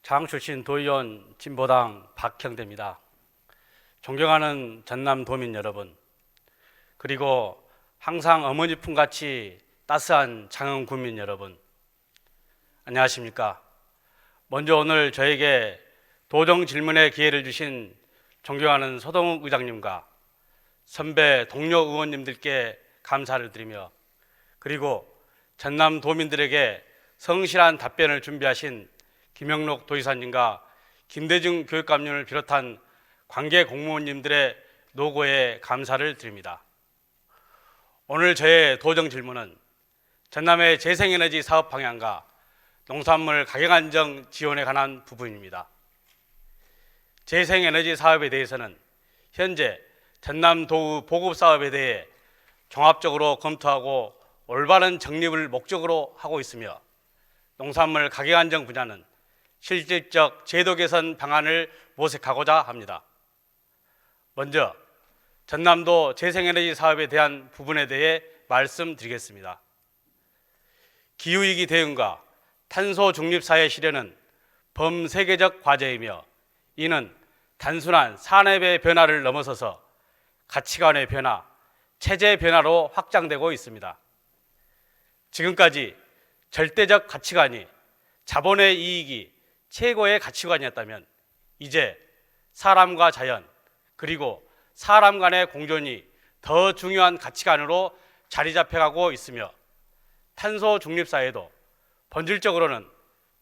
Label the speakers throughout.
Speaker 1: 장 출신 도의원 진보당 박형대입니다. 존경하는 전남도민 여러분, 그리고 항상 어머니 품같이 따스한 장흥 군민 여러분, 안녕하십니까? 먼저 오늘 저에게 도정 질문의 기회를 주신 존경하는 소동욱 의장님과 선배 동료 의원님들께 감사를 드리며, 그리고 전남도민들에게 성실한 답변을 준비하신 김영록 도지사님과 김대중 교육감님을 비롯한 관계 공무원님들의 노고에 감사를 드립니다. 오늘 저의 도정 질문은 전남의 재생에너지 사업 방향과 농산물 가격 안정 지원에 관한 부분입니다. 재생에너지 사업에 대해서는 현재 전남도의 보급 사업에 대해 종합적으로 검토하고 올바른 정립을 목적으로 하고 있으며, 농산물 가격 안정 분야는 실질적 제도 개선 방안을 모색하고자 합니다. 먼저 전남도 재생에너지 사업에 대한 부분에 대해 말씀드리겠습니다. 기후위기 대응과 탄소 중립 사회 실현은 범세계적 과제이며, 이는 단순한 산업의 변화를 넘어서서 가치관의 변화, 체제 변화로 확장되고 있습니다. 지금까지 절대적 가치관이 자본의 이익이 최고의 가치관이었다면, 이제 사람과 자연, 그리고 사람 간의 공존이 더 중요한 가치관으로 자리 잡혀가고 있으며, 탄소 중립 사회도 본질적으로는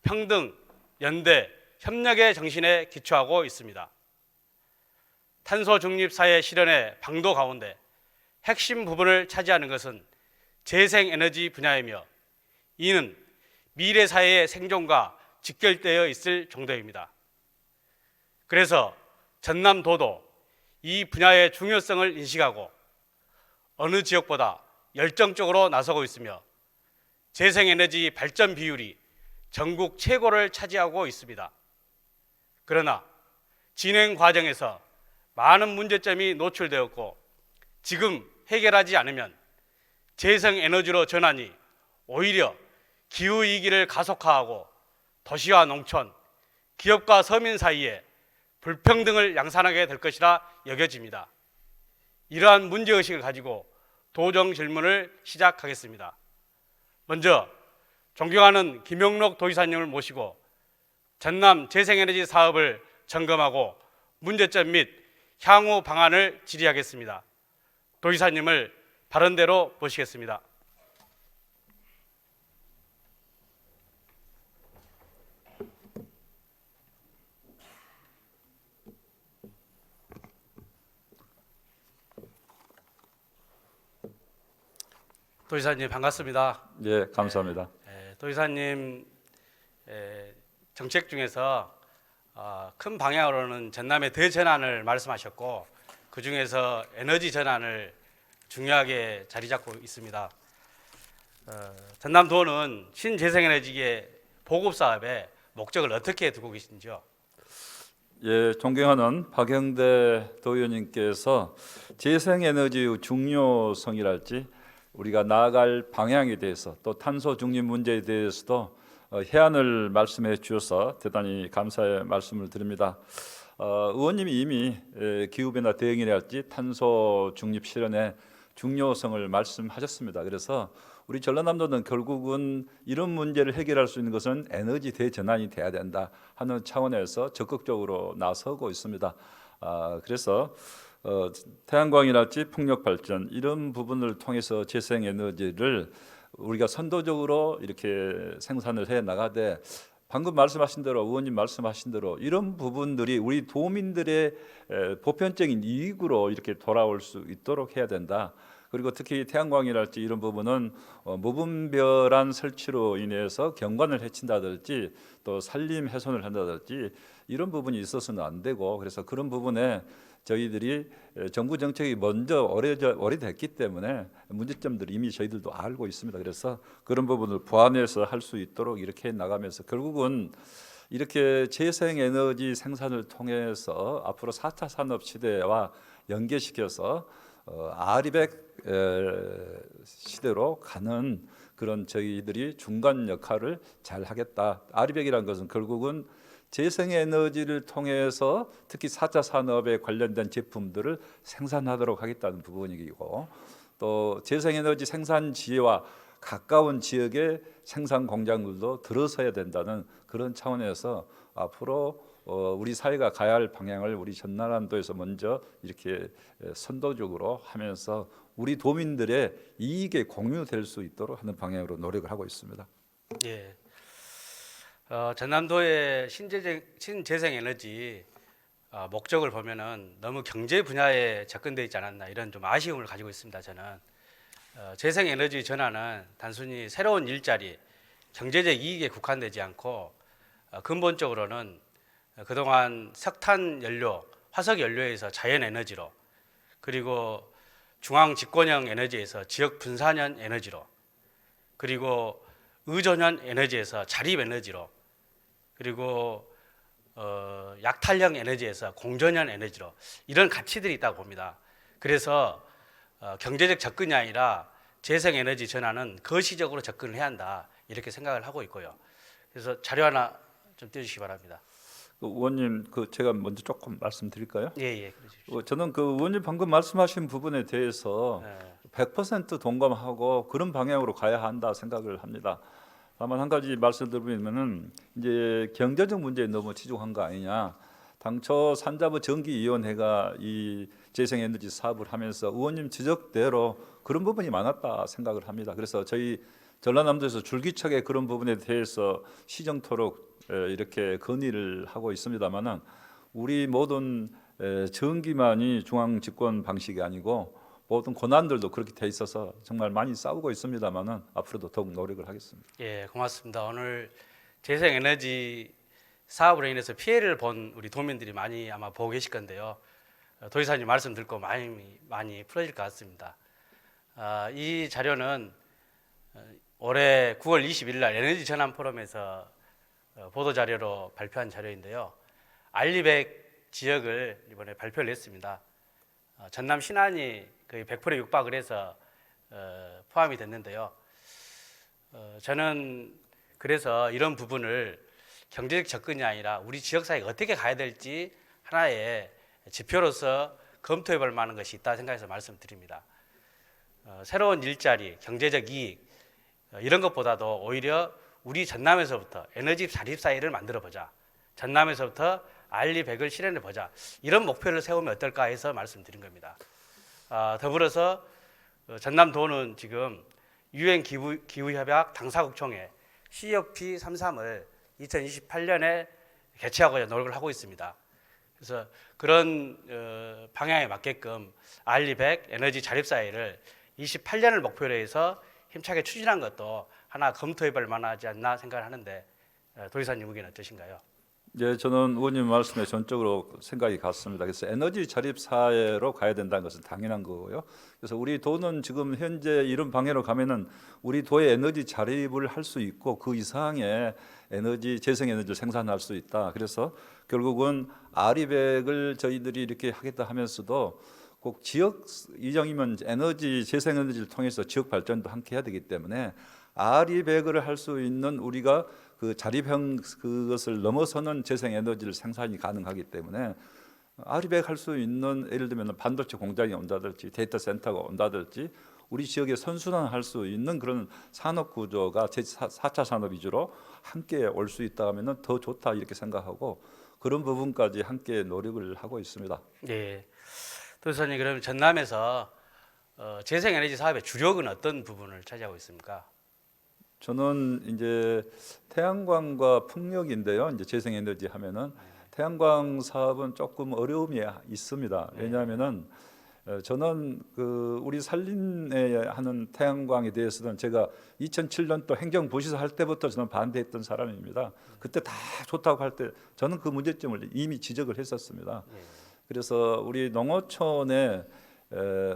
Speaker 1: 평등, 연대, 협력의 정신에 기초하고 있습니다. 탄소 중립 사회 실현의 방도 가운데 핵심 부분을 차지하는 것은 재생에너지 분야이며, 이는 미래 사회의 생존과 직결되어 있을 정도입니다. 그래서 전남도도 이 분야의 중요성을 인식하고 어느 지역보다 열정적으로 나서고 있으며, 재생에너지 발전 비율이 전국 최고를 차지하고 있습니다. 그러나 진행 과정에서 많은 문제점이 노출되었고, 지금 해결하지 않으면 재생에너지로 전환이 오히려 기후위기를 가속화하고 도시와 농촌, 기업과 서민 사이에 불평등을 양산하게 될 것이라 여겨집니다. 이러한 문제의식을 가지고 도정 질문을 시작하겠습니다. 먼저 존경하는 김영록 도지사님을 모시고 전남 재생에너지 사업을 점검하고 문제점 및 향후 방안을 질의하겠습니다. 도지사님을 발언대로 모시겠습니다. 도지사님 반갑습니다.
Speaker 2: 예, 감사합니다.
Speaker 1: 도지사님 정책 중에서 큰 방향으로는 전남의 대전환을 말씀하셨고, 그 중에서 에너지 전환을 중요하게 자리 잡고 있습니다. 전남도는 신재생에너지의 보급 사업에 목적을 어떻게 두고 계신지요?
Speaker 2: 예, 존경하는 박형대 도의원님께서 재생에너지의 중요성이랄지 우리가 나아갈 방향에 대해서, 또 탄소 중립 문제에 대해서도 해안을 말씀해 주셔서 대단히 감사의 말씀을 드립니다. 의원님이 이미 기후변화 대응이랄지 탄소 중립 실현의 중요성을 말씀하셨습니다. 그래서 우리 전라남도는 결국은 이런 문제를 해결할 수 있는 것은 에너지 대전환이 돼야 된다 하는 차원에서 적극적으로 나서고 있습니다. 그래서 태양광이랄지 풍력 발전 이런 부분을 통해서 재생에너지를 우리가 선도적으로 이렇게 생산을 해 나가되, 방금 말씀하신 대로, 의원님 말씀하신 대로 이런 부분들이 우리 도민들의 보편적인 이익으로 이렇게 돌아올 수 있도록 해야 된다. 그리고 특히 태양광이랄지 이런 부분은 무분별한 설치로 인해서 경관을 해친다든지 또 산림 훼손을 한다든지 이런 부분이 있어서는 안 되고, 그래서 그런 부분에 저희들이 정부 정책이 먼저 오래됐기 때문에 문제점들을 이미 저희들도 알고 있습니다. 그래서 그런 부분을 보완해서 할 수 있도록 이렇게 나가면서 결국은 이렇게 재생에너지 생산을 통해서 앞으로 4차 산업 시대와 연계시켜서 아리백 시대로 가는 그런 저희들이 중간 역할을 잘 하겠다. 아리백이라는 것은 결국은 재생에너지를 통해서 특히 4차 산업에 관련된 제품들을 생산하도록 하겠다는 부분이고, 또 재생에너지 생산지와 가까운 지역의 생산 공장들도 들어서야 된다는 그런 차원에서 앞으로 우리 사회가 가야 할 방향을 우리 전남도에서 먼저 이렇게 선도적으로 하면서 우리 도민들의 이익에 공유될 수 있도록 하는 방향으로 노력을 하고 있습니다.
Speaker 1: 예. 전남도의 신재생에너지 목적을 보면은 너무 경제 분야에 접근되어 있지 않았나 이런 좀 아쉬움을 가지고 있습니다. 저는 재생에너지 전환은 단순히 새로운 일자리, 경제적 이익에 국한되지 않고 근본적으로는 그동안 석탄 연료, 화석 연료에서 자연 에너지로, 그리고 중앙 집권형 에너지에서 지역 분산형 에너지로, 그리고 의존형 에너지에서 자립 에너지로, 그리고 약탈형 에너지에서 공존형 에너지로 이런 가치들이 있다고 봅니다. 그래서 경제적 접근이 아니라 재생에너지 전환은 거시적으로 접근을 해야 한다 이렇게 생각을 하고 있고요. 그래서 자료 하나 좀 띄워주시기 바랍니다.
Speaker 2: 의원님, 제가 먼저 조금 말씀드릴까요?
Speaker 1: 예.
Speaker 2: 저는 의원님 방금 말씀하신 부분에 대해서
Speaker 1: 네.
Speaker 2: 100% 동감하고 그런 방향으로 가야 한다 생각을 합니다. 다만 한 가지 말씀드리면은 이제 경제적 문제에 너무 치중한 거 아니냐. 당초 산자부 정기위원회가 이 재생에너지 사업을 하면서 의원님 지적대로 그런 부분이 많았다 생각을 합니다. 그래서 저희 전라남도에서 줄기차게 그런 부분에 대해서 시정토록 이렇게 건의를 하고 있습니다만은 우리 모든 정기만이 중앙 집권 방식이 아니고 모든 권한들도 그렇게 돼 있어서 정말 많이 싸우고 있습니다만은 앞으로도 더욱 노력을 하겠습니다.
Speaker 1: 예, 고맙습니다. 오늘 재생에너지 사업으로 인해서 피해를 본 우리 도민들이 많이 아마 보고 계실 건데요. 도지사님 말씀 듣고 많이 풀어질 것 같습니다. 이 자료는 올해 9월 20일 날 에너지 전환 포럼에서 보도 자료로 발표한 자료인데요. 알리백 지역을 이번에 발표를 했습니다. 전남 신안이 거의 100% 육박을 해서 포함이 됐는데요. 저는 그래서 이런 부분을 경제적 접근이 아니라 우리 지역사회가 어떻게 가야 될지 하나의 지표로서 검토해 볼 만한 것이 있다 생각해서 말씀드립니다. 새로운 일자리, 경제적 이익 이런 것보다도 오히려 우리 전남에서부터 에너지 자립사회를 만들어 보자. 전남에서부터 알리100을 실현해 보자. 이런 목표를 세우면 어떨까 해서 말씀드린 겁니다. 더불어서 전남도는 지금 UN 기후협약 당사국총회 COP33을 2028년에 개최하고자 노력을 하고 있습니다. 그래서 그런 방향에 맞게끔 알리100 에너지 자립사회를 28년을 목표로 해서 힘차게 추진한 것도 하나 검토해볼 만하지 않나 생각을 하는데 도지사님 의견은 어떠신가요?
Speaker 2: 네, 저는 의원님 말씀에 전적으로 생각이 같습니다. 그래서 에너지 자립 사회로 가야 된다는 것은 당연한 거고요. 그래서 우리 도는 지금 현재 이런 방향으로 가면은 우리 도의 에너지 자립을 할 수 있고 그 이상의 재생 에너지를 생산할 수 있다. 그래서 결국은 아리백을 저희들이 이렇게 하겠다 하면서도 꼭 지역 이정이면 재생 에너지를 통해서 지역 발전도 함께 해야 되기 때문에 아리백을 할 수 있는 우리가 그 자립형 그것을 넘어서는 재생 에너지를 생산이 가능하기 때문에 아리백 할 수 있는 예를 들면 반도체 공장이 온다든지 데이터 센터가 온다든지 우리 지역에 선순환할 수 있는 그런 산업 구조가 제4차 산업 위주로 함께 올 수 있다 하면은 더 좋다 이렇게 생각하고 그런 부분까지 함께 노력을 하고 있습니다.
Speaker 1: 네, 도지사님 그럼 전남에서 재생에너지 사업의 주력은 어떤 부분을 차지하고 있습니까?
Speaker 2: 저는 이제 태양광과 풍력인데요. 이제 재생에너지 하면은 태양광 사업은 조금 어려움이 있습니다. 왜냐하면은 저는 우리 산림에 하는 태양광에 대해서는 제가 2007년도 행정부시사 할 때부터 저는 반대했던 사람입니다. 그때 다 좋다고 할 때 저는 그 문제점을 이미 지적을 했었습니다. 그래서 우리 농어촌에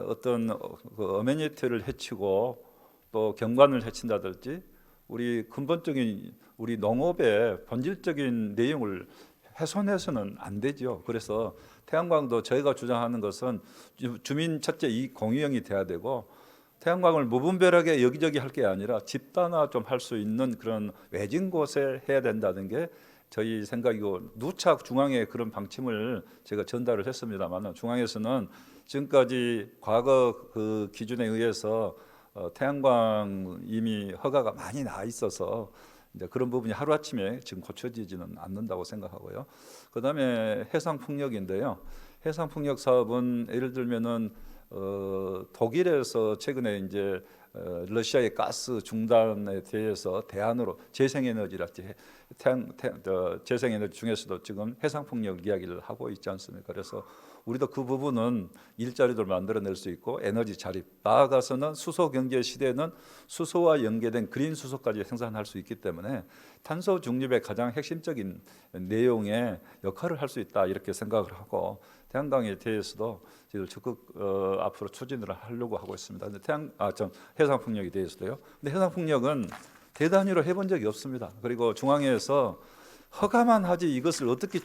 Speaker 2: 어떤 어메니티를 해치고 또 경관을 해친다든지 우리 근본적인 우리 농업의 본질적인 내용을 훼손해서는 안 되죠. 그래서 태양광도 저희가 주장하는 것은 주민 첫째 이익 공유형이 돼야 되고 태양광을 무분별하게 여기저기 할 게 아니라 집단화 좀 할 수 있는 그런 외진 곳에 해야 된다는 게 저희 생각이고 누차 중앙에 그런 방침을 제가 전달을 했습니다만 중앙에서는 지금까지 과거 그 기준에 의해서 태양광 이미 허가가 많이 나 있어서 이제 그런 부분이 하루아침에 지금 고쳐지지는 않는다고 생각하고요. 그다음에 해상풍력인데요. 해상풍력 사업은 예를 들면은 독일에서 최근에 이제 러시아의 가스 중단에 대해서 대안으로 재생에너지랄지 재생에너지 중에서도 지금 해상풍력 이야기를 하고 있지 않습니까? 그래서 우리도 그 부분은 일자리도 만들어낼 수 있고 에너지 자립, 나아가서는 수소 경제 시대는 수소와 연계된 그린 수소까지 생산할 수 있기 때문에 탄소 중립의 가장 핵심적인 내용의 역할을 할 수 있다 이렇게 생각을 하고 태양광에 대해서도 지금 적극 앞으로 추진을 하려고 하고 있습니다. 근데 해상풍력에 대해서도요. 근데 해상풍력은 대단위로 해본 적이 없습니다. 그리고 중앙에서 허가만 하지 이것을 어떻게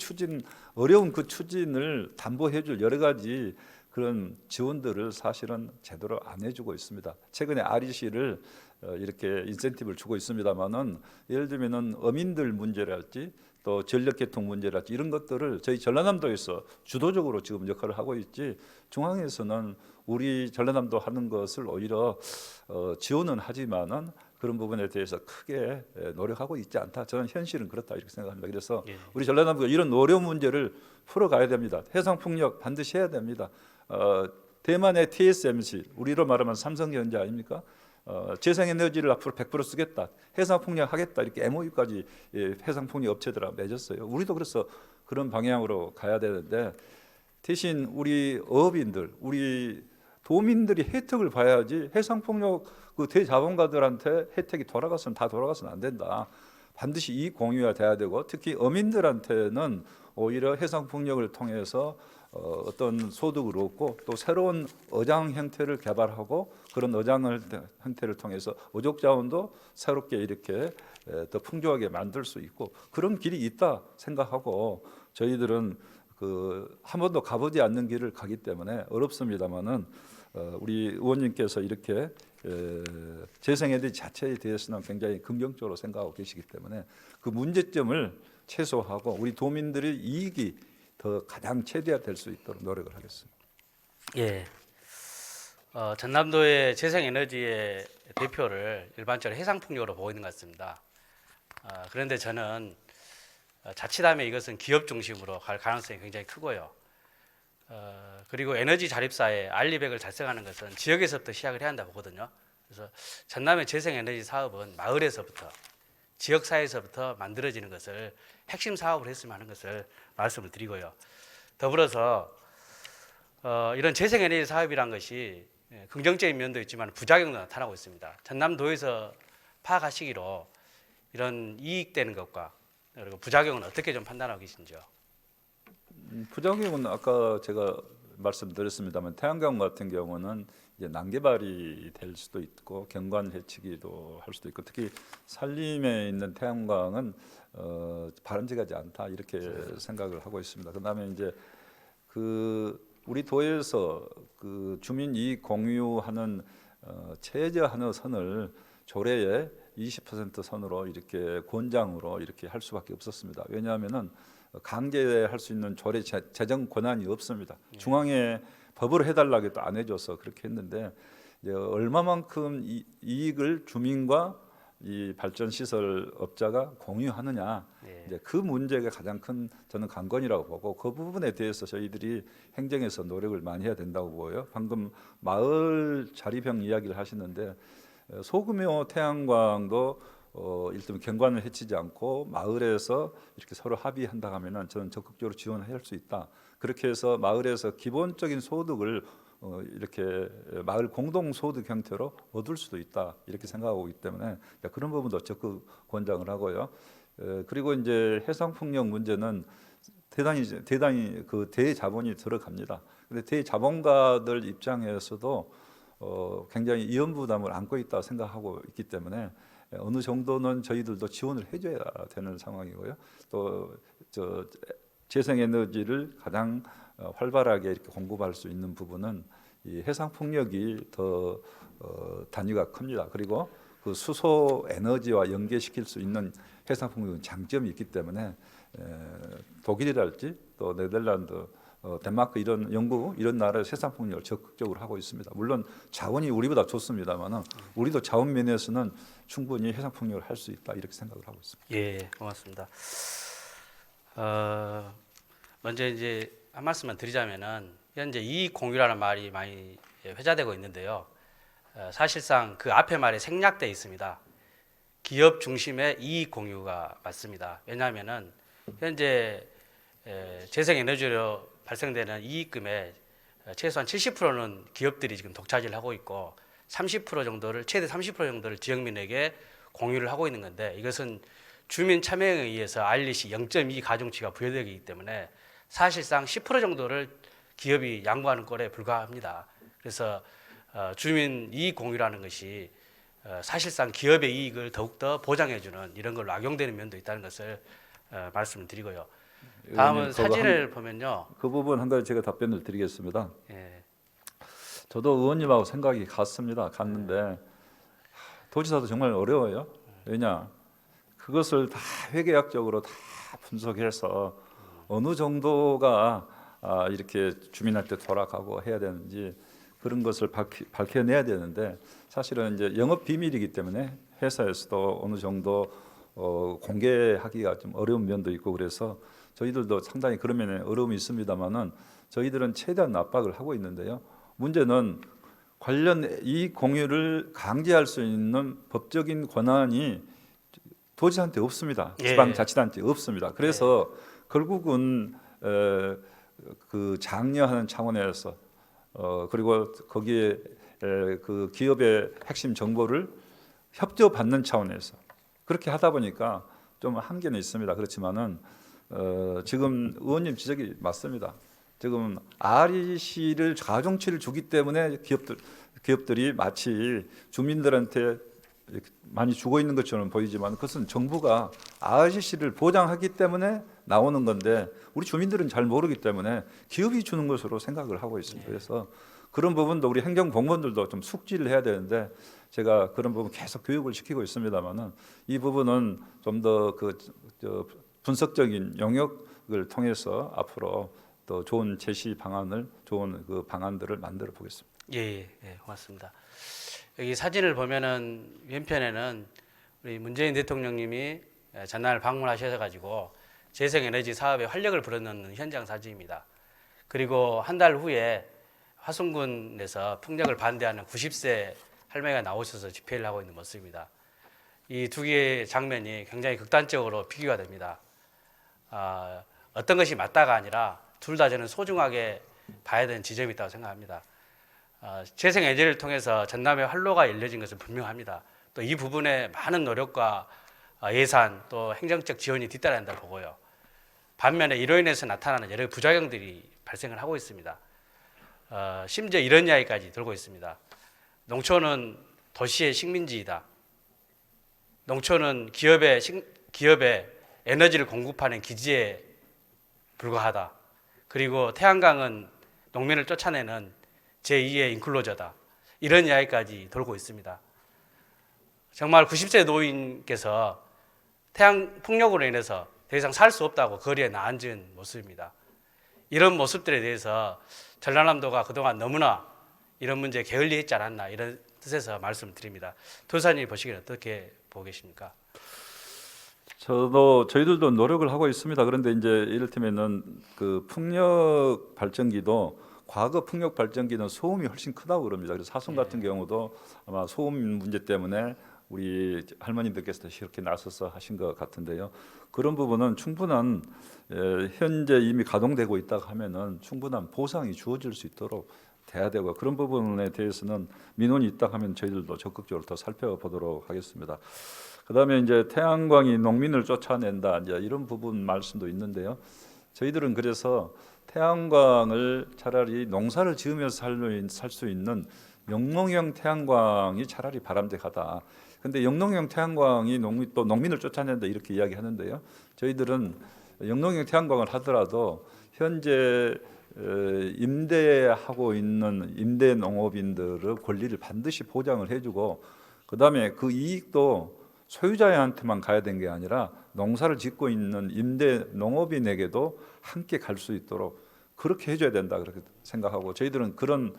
Speaker 2: 어려운 그 추진을 담보해줄 여러 가지 그런 지원들을 사실은 제대로 안 해주고 있습니다. 최근에 REC를 이렇게 인센티브를 주고 있습니다만은 예를 들면은 어민들 문제랄지 또 전력계통 문제랄지 이런 것들을 저희 전라남도에서 주도적으로 지금 역할을 하고 있지 중앙에서는 우리 전라남도 하는 것을 오히려 지원은 하지만은 그런 부분에 대해서 크게 노력하고 있지 않다. 저는 현실은 그렇다 이렇게 생각합니다. 그래서 우리 전라남도가 이런 어려운 문제를 풀어가야 됩니다. 해상풍력 반드시 해야 됩니다. 대만의 TSMC, 우리로 말하면 삼성전자 아닙니까? 재생에너지를 앞으로 100% 쓰겠다, 해상풍력 하겠다 이렇게 MOU까지 해상풍력 업체들하고 맺었어요. 우리도 그래서 그런 방향으로 가야 되는데 대신 우리 어업인들, 우리 도민들이 혜택을 봐야지 해상풍력 그 대자본가들한테 혜택이 다 돌아가서는 안 된다. 반드시 이익 공유가 돼야 되고 특히 어민들한테는 오히려 해상풍력을 통해서 어떤 소득을 얻고 또 새로운 어장 형태를 개발하고 그런 형태를 통해서 어족 자원도 새롭게 이렇게 더 풍족하게 만들 수 있고 그런 길이 있다 생각하고 저희들은 한 번도 가보지 않는 길을 가기 때문에 어렵습니다만은 우리 의원님께서 이렇게 재생에너지 자체에 대해서는 굉장히 긍정적으로 생각하고 계시기 때문에 그 문제점을 최소화하고 우리 도민들의 이익이 더 가장 최대화될 수 있도록 노력을 하겠습니다.
Speaker 1: 예. 전남도의 재생에너지의 대표를 일반적으로 해상풍력으로 보고 있는 것 같습니다. 그런데 저는 자칫하면 이것은 기업 중심으로 갈 가능성이 굉장히 크고요. 그리고 에너지 자립사에 알리백을 달성하는 것은 지역에서부터 시작을 해야 한다 보거든요. 그래서 전남의 재생에너지 사업은 마을에서부터 지역사회에서부터 만들어지는 것을 핵심 사업으로 했으면 하는 것을 말씀을 드리고요. 더불어서 이런 재생에너지 사업이란 것이 긍정적인 면도 있지만 부작용도 나타나고 있습니다. 전남도에서 파악하시기로 이런 이익되는 것과 그리고 부작용은 어떻게 좀 판단하고 계신지요?
Speaker 2: 부작용은 아까 제가 말씀드렸습니다만 태양광 같은 경우는 이제 난개발이 될 수도 있고 경관 해치기도 할 수도 있고 특히 산림에 있는 태양광은 바람직하지 않다 이렇게 생각을 하고 있습니다. 그다음에 이제 우리 도에서 그 주민 이익 공유하는 최저한의 선을 조례에 20% 선으로 이렇게 권장으로 이렇게 할 수밖에 없었습니다. 왜냐하면은 강제할 수 있는 조례 제정 권한이 없습니다. 중앙에 법으로 해달라고 해도 안 해줘서 그렇게 했는데 이제 얼마만큼 이익을 주민과 이 발전 시설 업자가 공유하느냐 이제 그 문제가 가장 큰 저는 관건이라고 보고 그 부분에 대해서 저희들이 행정에서 노력을 많이 해야 된다고 보여요. 방금 마을 자립형 이야기를 하시는데 소규모 태양광도 일단 경관을 해치지 않고 마을에서 이렇게 서로 합의한다 하면은 저는 적극적으로 지원할 수 있다. 그렇게 해서 마을에서 기본적인 소득을 이렇게 마을 공동 소득 형태로 얻을 수도 있다 이렇게 생각하고 있기 때문에 그런 부분도 적극 권장을 하고요. 그리고 이제 해상풍력 문제는 대단히 그 대자본이 들어갑니다. 근데 대자본가들 입장에서도 굉장히 위험 부담을 안고 있다 생각하고 있기 때문에 어느 정도는 저희들도 지원을 해줘야 되는 상황이고요. 또 재생에너지를 가장 활발하게 이렇게 공급할 수 있는 부분은 이 해상풍력이 더 단위가 큽니다. 그리고 그 수소 에너지와 연계시킬 수 있는 해상풍력은 장점이 있기 때문에 독일이랄지 또 네덜란드, 덴마크 이런 영국 이런 나라의 해상풍력을 적극적으로 하고 있습니다. 물론 자원이 우리보다 좋습니다만은 우리도 자원 면에서는 충분히 해상풍력을 할 수 있다 이렇게 생각을 하고 있습니다.
Speaker 1: 예, 고맙습니다. 먼저 이제 한 말씀만 드리자면은 현재 이익 공유라는 말이 많이 회자되고 있는데요. 사실상 그 앞에 말에 생략돼 있습니다. 기업 중심의 이익 공유가 맞습니다. 왜냐하면은 현재 재생에너지로 발생되는 이익금의 최소한 70%는 기업들이 지금 독차지를 하고 있고 30% 정도를 최대 30% 정도를 지역민에게 공유를 하고 있는 건데 이것은 주민 참여에 의해서 REC 0.2 가중치가 부여되기 때문에 사실상 10% 정도를 기업이 양보하는 꼴에 불과합니다. 그래서 주민 이익 공유라는 것이 사실상 기업의 이익을 더욱더 보장해주는 이런 걸로 악용되는 면도 있다는 것을 말씀을 드리고요. 다음은 사진을 보면요.
Speaker 2: 그 부분 한 가지 제가 답변을 드리겠습니다.
Speaker 1: 예,
Speaker 2: 저도 의원님하고 생각이 같습니다. 같는데 도지사도 정말 어려워요. 왜냐? 그것을 다 회계학적으로 다 분석해서 어느 정도가 이렇게 주민한테 돌아가고 해야 되는지 그런 것을 밝혀내야 되는데 사실은 이제 영업 비밀이기 때문에 회사에서도 어느 정도 공개하기가 좀 어려운 면도 있고 그래서 저희들도 상당히 그런 면에 어려움이 있습니다만은 저희들은 최대한 압박을 하고 있는데요. 문제는 관련 이익 공유를 강제할 수 있는 법적인 권한이 도지사한테 없습니다.
Speaker 1: 예.
Speaker 2: 지방자치단체 없습니다. 그래서 결국은 그 장려하는 차원에서 그리고 거기에 그 기업의 핵심 정보를 협조받는 차원에서 그렇게 하다 보니까 좀 한계는 있습니다. 그렇지만은 지금 의원님 지적이 맞습니다. 지금 REC를 가중치를 주기 때문에 기업들이 마치 주민들한테 많이 주고 있는 것처럼 보이지만 그것은 정부가 REC를 보장하기 때문에 나오는 건데 우리 주민들은 잘 모르기 때문에 기업이 주는 것으로 생각을 하고 있습니다. 그래서 그런 부분도 우리 행정공무원들도 좀 숙지를 해야 되는데 제가 그런 부분 계속 교육을 시키고 있습니다만은 이 부분은 좀 더 그 분석적인 영역을 통해서 앞으로 또 좋은 제시 방안을 좋은 그 방안들을 만들어 보겠습니다.
Speaker 1: 예, 고맙습니다. 여기 사진을 보면은 왼편에는 우리 문재인 대통령님이 전날 방문하셔서 가지고 재생에너지 사업에 활력을 불어넣는 현장 사진입니다. 그리고 한 달 후에 화순군에서 풍력을 반대하는 90세 할머니가 나오셔서 집회를 하고 있는 모습입니다. 이 두 개의 장면이 굉장히 극단적으로 비교가 됩니다. 어떤 것이 맞다가 아니라 둘 다 저는 소중하게 봐야 되는 지점이 있다고 생각합니다. 재생에너지를 통해서 전남의 활로가 열려진 것은 분명합니다. 또 이 부분에 많은 노력과 예산 또 행정적 지원이 뒤따라야 한다고 보고요. 반면에 이로 인해서 나타나는 여러 부작용들이 발생을 하고 있습니다. 심지어 이런 이야기까지 들고 있습니다. 농촌은 도시의 식민지이다. 농촌은 기업에 에너지를 공급하는 기지에 불과하다. 그리고 태양광은 농민을 쫓아내는 제2의 인클로저다. 이런 이야기까지 돌고 있습니다. 정말 90세 노인께서 태양 풍력으로 인해서 더 이상 살 수 없다고 거리에 나앉은 모습입니다. 이런 모습들에 대해서 전라남도가 그동안 너무나 이런 문제에 게을리했지 않았나 이런 뜻에서 말씀을 드립니다. 도사님 보시기엔 어떻게 보고 계십니까?
Speaker 2: 저희들도 노력을 하고 있습니다. 그런데 이제 이를테면은 그 풍력 발전기도 과거 풍력 발전기는 소음이 훨씬 크다고 그럽니다. 그래서 사sun 같은 경우도 아마 소음 문제 때문에 우리 할머니들께서 이렇게 나서서 하신 것 같은데요. 그런 부분은 충분한 현재 이미 가동되고 있다고 하면은 충분한 보상이 주어질 수 있도록 돼야 되고 그런 부분에 대해서는 민원이 있다 하면 저희들도 적극적으로 더 살펴보도록 하겠습니다. 그다음에 이제 태양광이 농민을 쫓아낸다 이제 이런 부분 말씀도 있는데요. 저희들은 그래서 태양광을 차라리 농사를 지으면서 살 수 있는 영농형 태양광이 차라리 바람직하다. 근데 영농형 태양광이 또 농민을 쫓아낸다 이렇게 이야기하는데요. 저희들은 영농형 태양광을 하더라도 현재 임대하고 있는 임대 농업인들의 권리를 반드시 보장을 해주고 그다음에 그 이익도 소유자한테만 가야 되는 게 아니라 농사를 짓고 있는 임대 농업인에게도 함께 갈 수 있도록 그렇게 해줘야 된다 그렇게 생각하고 저희들은 그런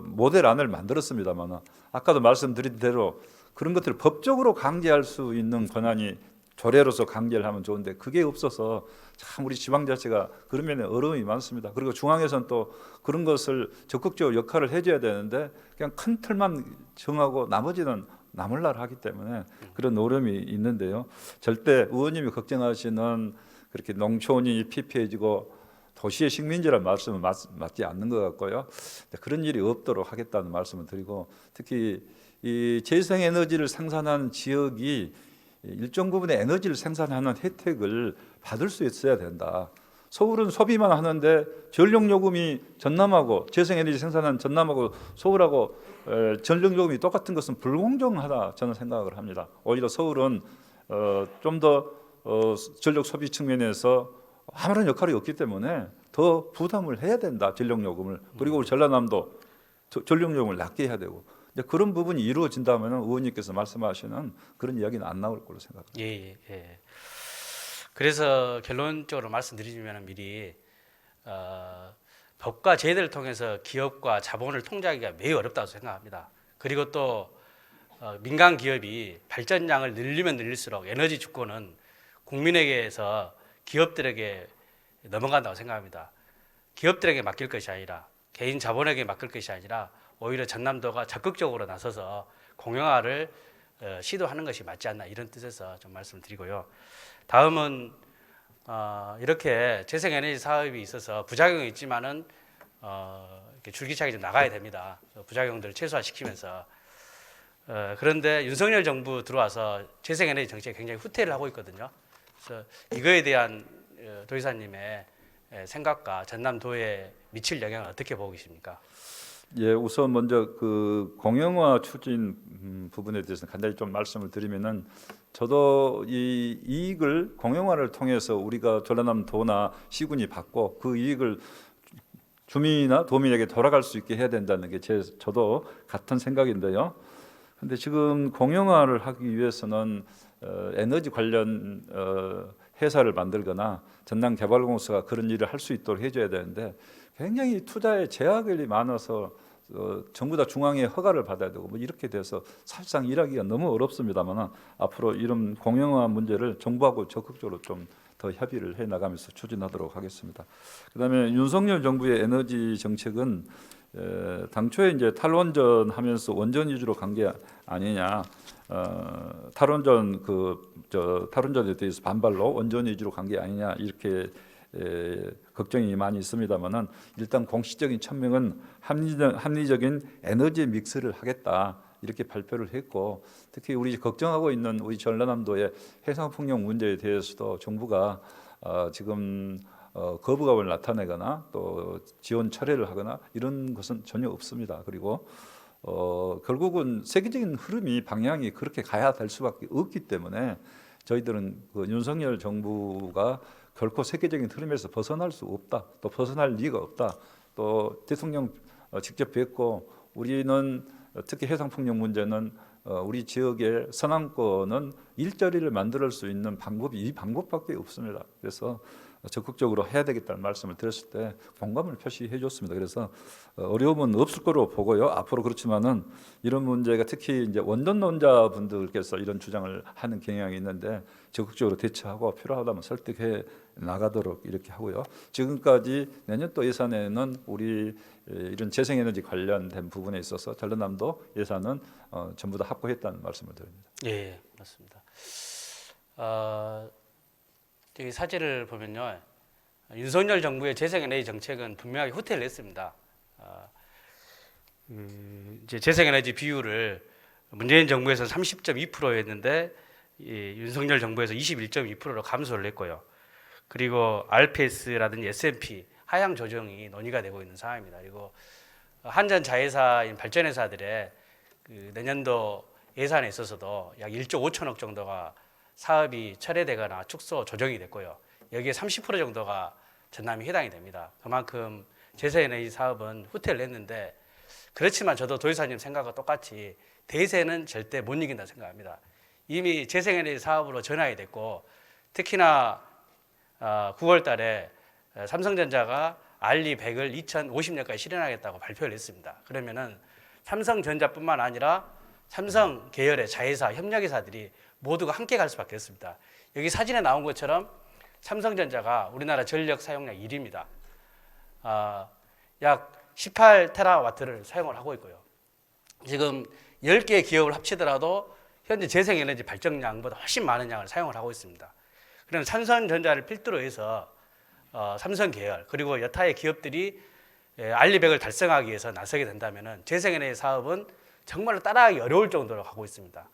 Speaker 2: 모델안을 만들었습니다만 아까도 말씀드린 대로 그런 것들을 법적으로 강제할 수 있는 권한이 조례로서 강제를 하면 좋은데 그게 없어서 참 우리 지방자치가 그런 면에 어려움이 많습니다. 그리고 중앙에서는 또 그런 것을 적극적으로 역할을 해줘야 되는데 그냥 큰 틀만 정하고 나머지는 나몰라를 하기 때문에 그런 어려움이 있는데요. 절대 의원님이 걱정하시는 그렇게 농촌이 피폐해지고 도시의 식민지라는 말씀은 맞지 않는 것 같고요. 그런 일이 없도록 하겠다는 말씀을 드리고 특히 이 재생에너지를 생산하는 지역이 일정 부분의 에너지를 생산하는 혜택을 받을 수 있어야 된다. 서울은 소비만 하는데 전력요금이 전남하고 재생에너지 생산하는 전남하고 서울하고 전력요금이 똑같은 것은 불공정하다 저는 생각을 합니다. 오히려 서울은 좀 더 전력 소비 측면에서 아무런 역할이 없기 때문에 더 부담을 해야 된다 전력요금을. 그리고 우리 전라남도 전력요금을 낮게 해야 되고 그런 부분이 이루어진다면 의원님께서 말씀하시는 그런 이야기는 안 나올 걸로 생각합니다.
Speaker 1: 예. 그래서 결론적으로 말씀드리자면 미리 법과 제도를 통해서 기업과 자본을 통제하기가 매우 어렵다고 생각합니다. 그리고 또 민간 기업이 발전량을 늘리면 늘릴수록 에너지 주권은 국민에게서 기업들에게 넘어간다고 생각합니다. 기업들에게 맡길 것이 아니라 개인 자본에게 맡길 것이 아니라 오히려 전남도가 적극적으로 나서서 공영화를 시도하는 것이 맞지 않나 이런 뜻에서 좀 말씀을 드리고요. 다음은 이렇게 재생에너지 사업이 있어서 부작용이 있지만은 이렇게 줄기차게 좀 나가야 됩니다. 부작용들을 최소화시키면서 그런데 윤석열 정부 들어와서 재생에너지 정책에 굉장히 후퇴를 하고 있거든요. 그래서 이거에 대한 도지사님의 생각과 전남도에 미칠 영향을 어떻게 보고 계십니까?
Speaker 2: 예, 우선 먼저 그 공영화 추진 부분에 대해서 간단히 좀 말씀을 드리면은 저도 이 이익을 공영화를 통해서 우리가 전라남도나 시군이 받고 그 이익을 주민이나 도민에게 돌아갈 수 있게 해야 된다는 게 저도 같은 생각인데요. 근데 지금 공영화를 하기 위해서는 에너지 관련 회사를 만들거나 전남개발공사가 그런 일을 할 수 있도록 해줘야 되는데 굉장히 투자에 제약이 많아서 전부 다 중앙의 허가를 받아야 되고 뭐 이렇게 돼서 사실상 일하기가 너무 어렵습니다만 앞으로 이런 공영화 문제를 정부하고 적극적으로 좀 더 협의를 해 나가면서 추진하도록 하겠습니다. 그다음에 윤석열 정부의 에너지 정책은 당초에 이제 탈원전 하면서 원전 위주로 간 게 아니냐. 탈원전 탈원전에 대해서 반발로 원전 위주로 간 게 아니냐 이렇게 걱정이 많이 있습니다만은 일단 공식적인 천명은 합리적인 에너지 믹스를 하겠다 이렇게 발표를 했고 특히 우리 걱정하고 있는 우리 전라남도의 해상풍력 문제에 대해서도 정부가 지금 거부감을 나타내거나 또 지원 철회를 하거나 이런 것은 전혀 없습니다. 그리고 결국은 세계적인 흐름이 방향이 그렇게 가야 될 수밖에 없기 때문에 저희들은 그 윤석열 정부가 결코 세계적인 흐름에서 벗어날 수 없다. 또 벗어날 리가 없다. 또 대통령 직접 뵙고 우리는 특히 해상풍력 문제는 우리 지역의 서남권은 일자리를 만들 수 있는 방법이 이 방법밖에 없습니다. 그래서 적극적으로 해야 되겠다는 말씀을 드렸을 때 공감을 표시해 줬습니다. 그래서 어려움은 없을 거로 보고요. 앞으로 그렇지만은 이런 문제가 특히 이제 원전론자분들께서 이런 주장을 하는 경향이 있는데 적극적으로 대처하고 필요하다면 설득해 나가도록 이렇게 하고요. 지금까지 내년도 예산에는 우리 이런 재생에너지 관련된 부분에 있어서 전라남도 예산은 전부 다 확보했다는 말씀을 드립니다.
Speaker 1: 예, 맞습니다. 여기 사진을 보면요, 윤석열 정부의 재생에너지 정책은 분명하게 후퇴를 했습니다. 이제 재생에너지 비율을 문재인 정부에서 30.2%였는데 윤석열 정부에서 21.2%로 감소를 했고요. 그리고 RPS라든지 S&P 하향 조정이 논의가 되고 있는 상황입니다. 그리고 한전 자회사인 발전회사들의 그 내년도 예산에 있어서도 약 1조 5천억 정도가 사업이 철회되거나 축소 조정이 됐고요. 여기에 30% 정도가 전남이 해당이 됩니다. 그만큼 재생에너지 사업은 후퇴를 했는데 그렇지만 저도 도지사님 생각과 똑같이 대세는 절대 못 이긴다 생각합니다. 이미 재생에너지 사업으로 전환이 됐고 특히나 9월 달에 삼성전자가 알리 100을 2050년까지 실현하겠다고 발표를 했습니다. 그러면은 삼성전자뿐만 아니라 삼성 계열의 자회사, 협력회사들이 모두가 함께 갈 수밖에 없습니다. 여기 사진에 나온 것처럼 삼성전자가 우리나라 전력 사용량 1위입니다. 약 18테라와트를 사용을 하고 있고요. 지금 10개의 기업을 합치더라도 현재 재생에너지 발전량보다 훨씬 많은 양을 사용을 하고 있습니다. 그럼 삼성전자를 필두로 해서 삼성 계열 그리고 여타의 기업들이 알리100을 달성하기 위해서 나서게 된다면 재생에너지 사업은 정말로 따라하기 어려울 정도로 가고 있습니다.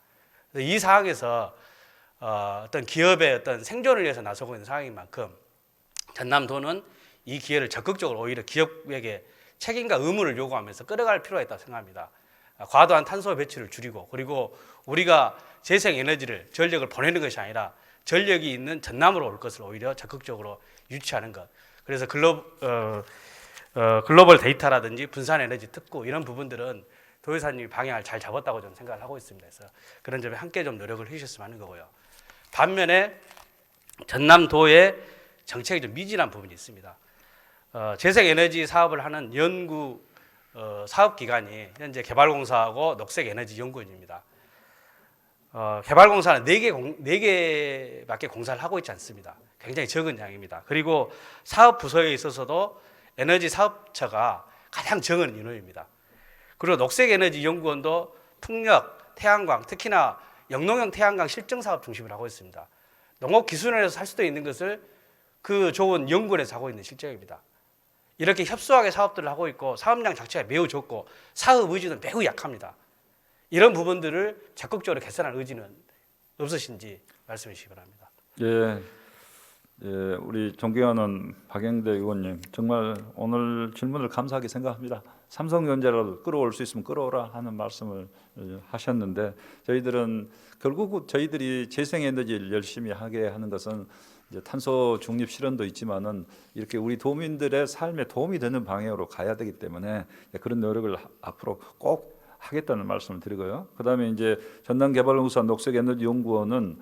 Speaker 1: 이 상황에서 어떤 기업의 어떤 생존을 위해서 나서고 있는 상황인 만큼 전남도는 이 기회를 적극적으로 오히려 기업에게 책임과 의무를 요구하면서 끌어갈 필요가 있다고 생각합니다. 과도한 탄소 배출을 줄이고 그리고 우리가 재생에너지를 전력을 보내는 것이 아니라 전력이 있는 전남으로 올 것을 오히려 적극적으로 유치하는 것. 그래서 글로벌 데이터라든지 분산 에너지 특구 이런 부분들은 도의사님이 방향을 잘 잡았다고 저는 생각을 하고 있습니다. 그래서 그런 점에 함께 좀 노력을 해주셨으면 하는 거고요. 반면에 전남도의 정책이 좀 미진한 부분이 있습니다. 재생에너지 사업을 하는 연구 사업기관이 현재 개발공사하고 녹색에너지연구원입니다. 개발공사는 4개밖에 공사를 하고 있지 않습니다. 굉장히 적은 양입니다. 그리고 사업부서에 있어서도 에너지 사업처가 가장 적은 인원입니다. 그리고 녹색에너지연구원도 풍력, 태양광, 특히나 영농형 태양광 실증 사업 중심으로 하고 있습니다. 농업기술원에서 할 수도 있는 것을 그 좋은 연구원에서 하고 있는 실정입니다. 이렇게 협소하게 사업들을 하고 있고 사업량 자체가 매우 적고 사업 의지는 매우 약합니다. 이런 부분들을 적극적으로 개선할 의지는 없으신지 말씀해 주시기 바랍니다.
Speaker 2: 예, 우리 존경하는 박영대 의원님 정말 오늘 질문을 감사하게 생각합니다. 삼성전자를 끌어올 수 있으면 끌어오라 하는 말씀을 하셨는데 저희들은 결국 저희들이 재생에너지를 열심히 하게 하는 것은 이제 탄소 중립 실현도 있지만은 이렇게 우리 도민들의 삶에 도움이 되는 방향으로 가야 되기 때문에 그런 노력을 앞으로 꼭 하겠다는 말씀을 드리고요. 그다음에 이제 전남개발공사 녹색에너지연구원은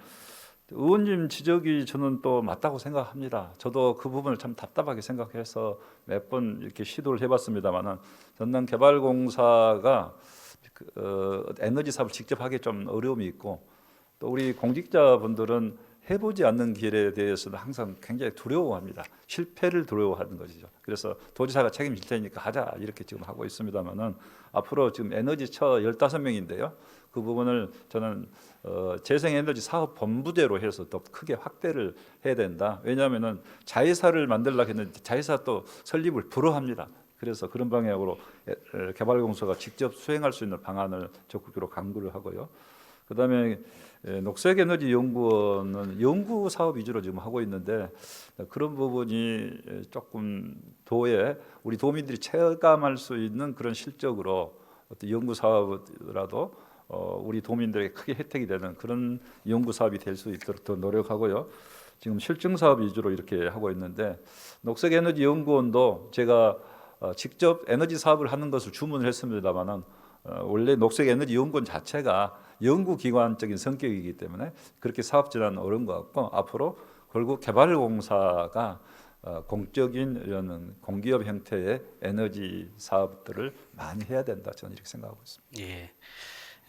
Speaker 2: 의원님 지적이 저는 또 맞다고 생각합니다. 저도 그 부분을 참 답답하게 생각해서 몇 번 이렇게 시도를 해봤습니다만은 전남개발공사가 에너지 사업을 직접 하기 좀 어려움이 있고 또 우리 공직자분들은 해보지 않는 길에 대해서는 항상 굉장히 두려워합니다. 실패를 두려워하는 것이죠. 그래서 도지사가 책임질 테니까 하자 이렇게 지금 하고 있습니다만은 앞으로 지금 에너지처 15명인데요. 그 부분을 저는 재생에너지 사업 본부대로 해서 더 크게 확대를 해야 된다. 왜냐하면은 자회사를 만들려고 했는데 자회사 또 설립을 불허합니다. 그래서 그런 방향으로 개발공사가 직접 수행할 수 있는 방안을 적극적으로 강구를 하고요. 그다음에 녹색에너지연구원은 연구 사업 위주로 지금 하고 있는데 그런 부분이 조금 도에 우리 도민들이 체감할 수 있는 그런 실적으로 어떤 연구 사업이라도 우리 도민들에게 크게 혜택이 되는 그런 연구 사업이 될 수 있도록 더 노력하고요. 지금 실증 사업 위주로 이렇게 하고 있는데 녹색에너지연구원도 제가 직접 에너지 사업을 하는 것을 주문을 했습니다만은 원래 녹색에너지연구원 자체가 연구기관적인 성격이기 때문에 그렇게 사업 진행은 어려운 것 같고 앞으로 결국 개발공사가 공적인 이런 공기업 형태의 에너지 사업들을 많이 해야 된다 저는 이렇게 생각하고 있습니다.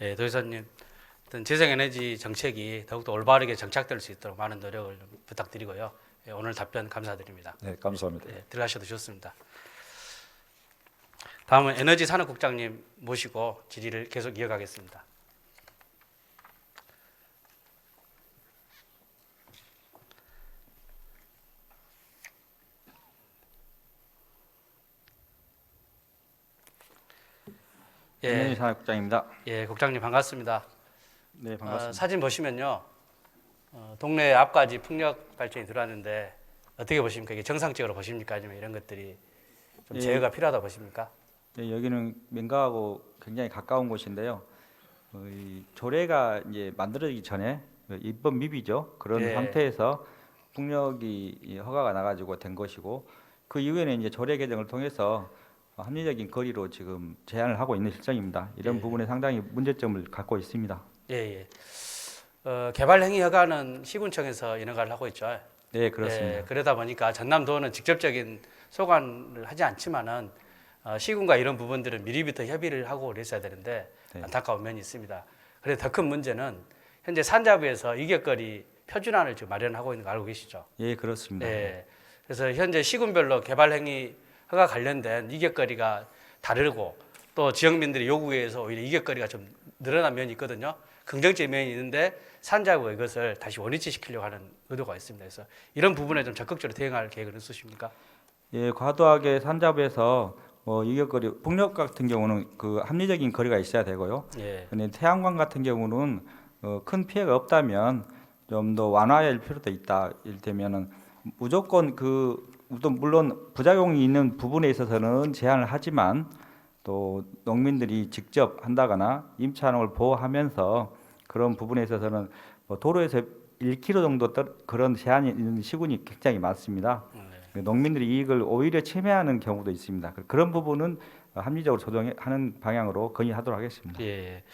Speaker 1: 예, 도지사님 어떤 재생에너지 정책이 더욱더 올바르게 정착될 수 있도록 많은 노력을 부탁드리고요. 예, 오늘 답변 감사드립니다.
Speaker 2: 네, 감사합니다.
Speaker 1: 예, 들어가셔도 좋습니다. 다음은 에너지산업국장님 모시고 질의를 계속 이어가겠습니다.
Speaker 3: 에너지산업국장입니다.
Speaker 1: 예, 국장님 반갑습니다.
Speaker 3: 네, 반갑습니다.
Speaker 1: 사진 보시면요, 동네 앞까지 풍력 발전이 들어왔는데 어떻게 보십니까? 이게 정상적으로 보십니까? 아니면 이런 것들이 좀 제어가 필요하다 보십니까?
Speaker 3: 네, 여기는 민가하고 굉장히 가까운 곳인데요. 이 조례가 이제 만들어지기 전에 입법 미비죠. 그런
Speaker 1: 예.
Speaker 3: 상태에서 풍력이 허가가 나가지고 된 것이고 그 이후에는 이제 조례 개정을 통해서 합리적인 거리로 지금 제한을 하고 있는 실정입니다. 이런
Speaker 1: 예.
Speaker 3: 부분에 상당히 문제점을 갖고 있습니다.
Speaker 1: 예, 예. 개발 행위 허가는 시군청에서 인허가를 하고 있죠.
Speaker 3: 네, 그렇습니다.
Speaker 1: 예, 그러다 보니까 전남도는 직접적인 소관을 하지 않지만은 시군과 이런 부분들은 미리부터 협의를 하고 그랬어야 되는데
Speaker 3: 네.
Speaker 1: 안타까운 면이 있습니다. 그래서 더 큰 문제는 현재 산자부에서 이격거리 표준안을 지금 마련하고 있는 거 알고 계시죠?
Speaker 3: 예, 그렇습니다.
Speaker 1: 예. 그래서 현재 시군별로 개발 행위 허가 관련된 이격거리가 다르고 또 지역민들의 요구에 의해서 오히려 이격거리가 좀 늘어난 면이 있거든요. 긍정적인 면이 있는데 산자부가 이것을 다시 원위치 시키려고 하는 의도가 있습니다. 그래서 이런 부분에 좀 적극적으로 대응할 계획은 있으십니까?
Speaker 3: 예, 과도하게 산자부에서 이격거리 북녘 같은 경우는 그 합리적인 거리가 있어야 되고요.
Speaker 1: 예.
Speaker 3: 근데 태양광 같은 경우는 큰 피해가 없다면 좀 더 완화할 필요도 있다. 이를테면은 무조건 또 물론 부작용이 있는 부분에 있어서는 제한을 하지만 또 농민들이 직접 한다거나 임차농을 보호하면서 그런 부분에 있어서는 도로에서 1km 정도 그런 제한이 있는 시군이 굉장히 많습니다. 농민들이 이익을 오히려 침해하는 경우도 있습니다. 그런 부분은 합리적으로 조정하는 방향으로 건의하도록 하겠습니다.
Speaker 1: 예.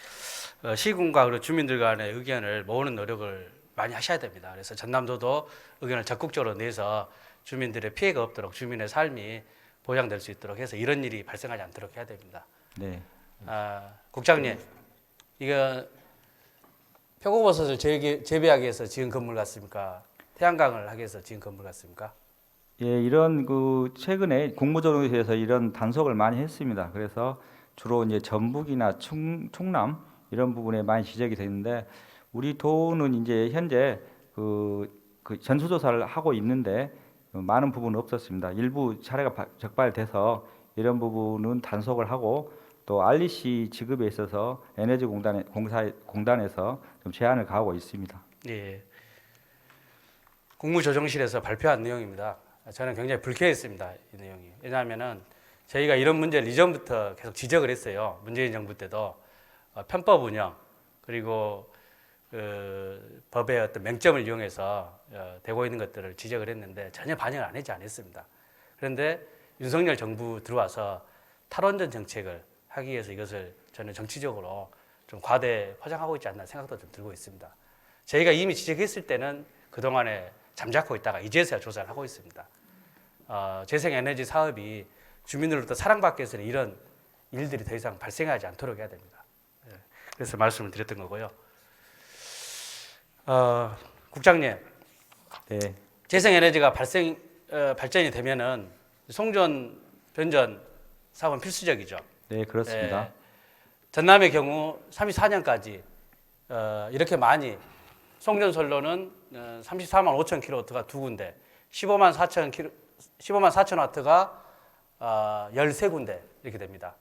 Speaker 1: 시군과 그리고 주민들 간의 의견을 모으는 노력을 많이 하셔야 됩니다. 그래서 전남도도 의견을 적극적으로 내서 주민들의 피해가 없도록 주민의 삶이 보장될 수 있도록 해서 이런 일이 발생하지 않도록 해야 됩니다.
Speaker 3: 네.
Speaker 1: 국장님, 이거 표고버섯을 재배하기 위해서 지은 건물 같습니까? 태양광을 하기 위해서 지은 건물 같습니까?
Speaker 3: 예, 이런 최근에 국무조정실에서 이런 단속을 많이 했습니다. 그래서 주로 이제 전북이나 충남 이런 부분에 많이 지적이 되는데 우리 도는 이제 현재 그 전수조사를 하고 있는데 많은 부분은 없었습니다. 일부 사례가 적발돼서 이런 부분은 단속을 하고 또 REC 지급에 있어서 에너지공단에서 좀 제한을 가하고 있습니다.
Speaker 1: 예. 국무조정실에서 발표한 내용입니다. 저는 굉장히 불쾌했습니다. 이 내용이. 왜냐하면은 저희가 이런 문제를 이전부터 계속 지적을 했어요. 문재인 정부 때도 편법 운영 그리고 법의 어떤 맹점을 이용해서 되고 있는 것들을 지적을 했는데 전혀 반영을 안 했습니다. 그런데 윤석열 정부 들어와서 탈원전 정책을 하기 위해서 이것을 저는 정치적으로 좀 과대 포장하고 있지 않나 생각도 좀 들고 있습니다. 저희가 이미 지적했을 때는 그동안에 잠자코 있다가 이제서야 조사를 하고 있습니다. 재생에너지 사업이 주민으로부터 사랑받기 위해서는 이런 일들이 더 이상 발생하지 않도록 해야 됩니다. 그래서 말씀을 드렸던 거고요. 국장님,
Speaker 3: 네.
Speaker 1: 재생에너지가 발전이 되면은 송전, 변전 사업은 필수적이죠.
Speaker 3: 네, 그렇습니다.
Speaker 1: 전남의 경우 34년까지 이렇게 많이 송전선로는 34만 5천 킬로와트가 두 군데, 15만 4천 와트가 13군데 이렇게 됩니다.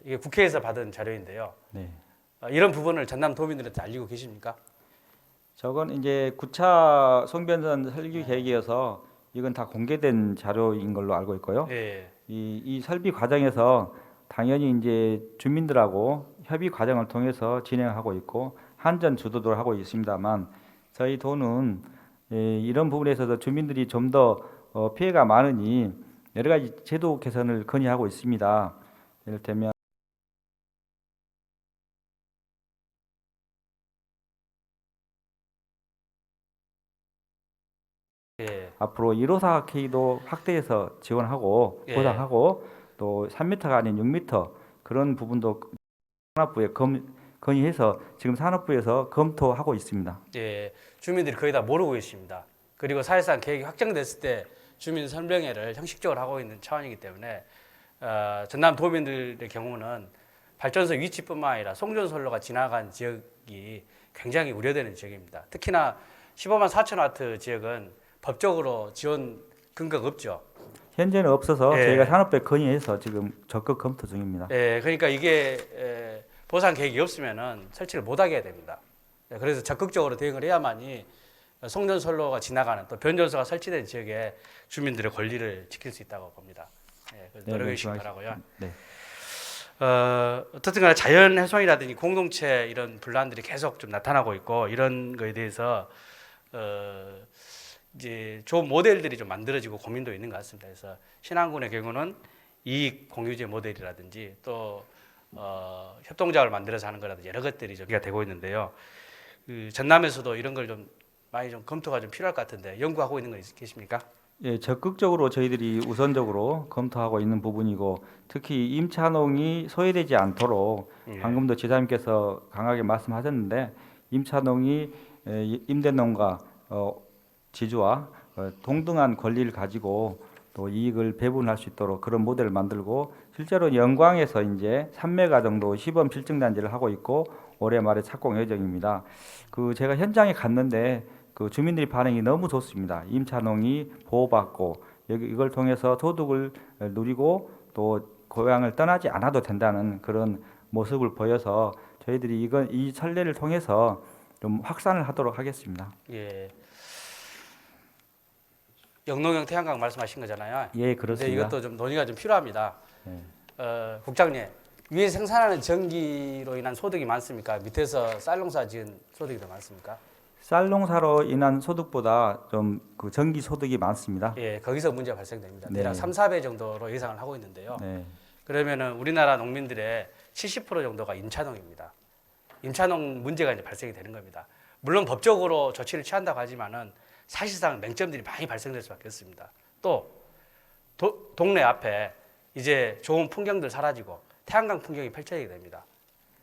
Speaker 1: 이게 국회에서 받은 자료인데요.
Speaker 3: 네.
Speaker 1: 이런 부분을 전남 도민들한테 알리고 계십니까?
Speaker 3: 저건 이제 9차 송변전 설계 계획이어서 이건 다 공개된 자료인 걸로 알고 있고요.
Speaker 1: 예.
Speaker 3: 이 설비 과정에서 당연히 이제 주민들하고 협의 과정을 통해서 진행하고 있고 한전 주도도 하고 있습니다만 저희 도는 이런 부분에 있어서 주민들이 좀 더 피해가 많으니 여러 가지 제도 개선을 건의하고 있습니다. 이를테면
Speaker 1: 예.
Speaker 3: 앞으로 154K도 확대해서 지원하고
Speaker 1: 예.
Speaker 3: 보상하고 또 3m가 아닌 6m 그런 부분도 산업부에 건의해서 지금 산업부에서 검토하고 있습니다.
Speaker 1: 예, 주민들이 거의 다 모르고 계십니다. 그리고 사실상 계획이 확정됐을 때 주민 설명회를 형식적으로 하고 있는 차원이기 때문에 전남 도민들의 경우는 발전소 위치뿐만 아니라 송전선로가 지나간 지역이 굉장히 우려되는 지역입니다. 특히나 15만 4천 와트 지역은 법적으로 지원 근거가 없죠.
Speaker 3: 현재는 없어서
Speaker 1: 예.
Speaker 3: 저희가 산업부에 건의해서 지금 적극 검토 중입니다.
Speaker 1: 예, 그러니까 이게 보상 계획이 없으면은 설치를 못하게 해야 됩니다. 그래서 적극적으로 대응을 해야만이 송전선로가 지나가는 또 변전소가 설치된 지역에 주민들의 권리를 지킬 수 있다고 봅니다. 예, 그래서
Speaker 3: 네,
Speaker 1: 노력해 주시기
Speaker 3: 네,
Speaker 1: 바라고요.
Speaker 3: 네.
Speaker 1: 어떻든 간에 자연 훼손이라든지 공동체 이런 분란들이 계속 좀 나타나고 있고 이런 거에 대해서 이제 좋은 모델들이 좀 만들어지고 고민도 있는 것 같습니다. 그래서 신안군의 경우는 이익 공유제 모델이라든지 또 협동조합을 만들어서 하는 거라든지 여러 것들이 좀 되고 있는데요. 그 전남에서도 이런 걸 좀 많이 좀 검토가 좀 필요할 것 같은데 연구하고 있는 거 계십니까?
Speaker 3: 예, 적극적으로 저희들이 우선적으로 검토하고 있는 부분이고 특히 임차농이 소외되지 않도록
Speaker 1: 예.
Speaker 3: 방금도 지사님께서 강하게 말씀하셨는데 임차농이 임대농과 지주와 동등한 권리를 가지고 또 이익을 배분할 수 있도록 그런 모델을 만들고 실제로 영광에서 이제 3메가 정도 시범 실증 단지를 하고 있고 올해 말에 착공 예정입니다. 그 제가 현장에 갔는데 그 주민들이 반응이 너무 좋습니다. 임차농이 보호받고 이걸 통해서 소득을 누리고 또 고향을 떠나지 않아도 된다는 그런 모습을 보여서 저희들이 이 선례를 통해서 좀 확산을 하도록 하겠습니다.
Speaker 1: 예. 영농형 태양광 말씀하신 거잖아요.
Speaker 3: 예,
Speaker 1: 근데
Speaker 3: 그렇습니다.
Speaker 1: 이것도 좀 논의가 좀 필요합니다.
Speaker 3: 네.
Speaker 1: 국장님, 위에 생산하는 전기로 인한 소득이 많습니까? 밑에서 쌀농사 지은 소득이 더 많습니까?
Speaker 3: 쌀 농사로 인한 소득보다 좀 그 전기 소득이 많습니다.
Speaker 1: 예, 거기서 문제가 발생됩니다.
Speaker 3: 네.
Speaker 1: 대략 3, 4배 정도로 예상을 하고 있는데요.
Speaker 3: 네.
Speaker 1: 그러면은 우리나라 농민들의 70% 정도가 임차농입니다. 임차농 문제가 이제 발생이 되는 겁니다. 물론 법적으로 조치를 취한다고 하지만은 사실상 맹점들이 많이 발생될 수밖에 없습니다. 또 동네 앞에 이제 좋은 풍경들 사라지고 태양광 풍경이 펼쳐지게 됩니다.